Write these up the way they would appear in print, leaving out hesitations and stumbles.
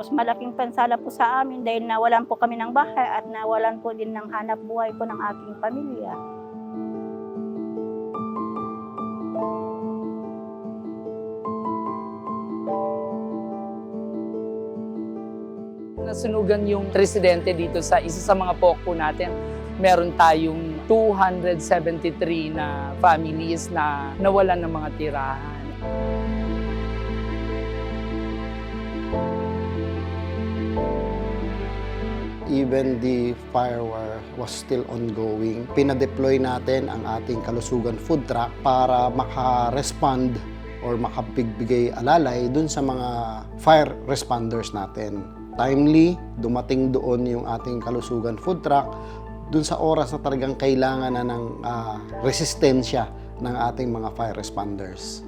Tapos malaking pansala po sa amin dahil nawalan po kami ng bahay at nawalan po din ng hanap buhay po ng aking pamilya. Nasunugan yung presidente dito sa isa sa mga poko natin. Meron tayong 273 na families na nawalan ng mga tirahan. Even the fire was still ongoing. Pinadeploy natin ang ating kalusugan food truck para maka-respond or makabigbigay alalay dun sa mga fire responders natin. Timely, dumating doon yung ating kalusugan food truck dun sa oras na talagang kailangan na ng resistensya ng ating mga fire responders.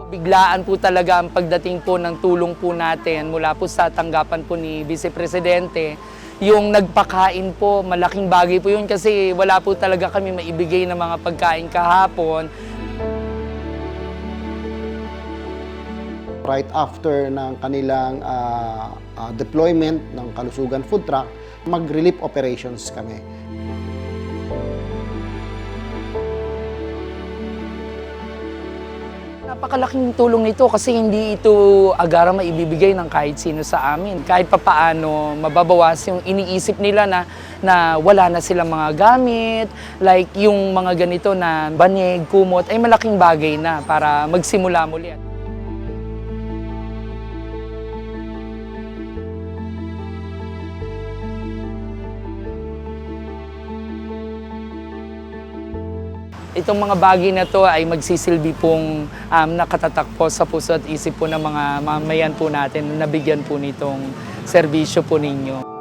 Biglaan po talaga ang pagdating po ng tulong po natin mula po sa tanggapan po ni Vice Presidente. Yung nagpakain po, malaking bagay po yun kasi wala po talaga kami maibigay ng mga pagkain kahapon. Right after ng kanilang deployment ng kalusugan food truck, mag-relief operations kami. Napakalaking tulong nito kasi hindi ito agara maibibigay ng kahit sino sa amin. Kahit papaano mababawas yung iniisip nila na wala na silang mga gamit, like yung mga ganito na banig, kumot, ay malaking bagay na para magsimula muli. Itong mga bagay na to ay magsisilbi pong nakatatak po sa puso at isip po ng mga mamayan po natin na nabigyan po nitong serbisyo po ninyo.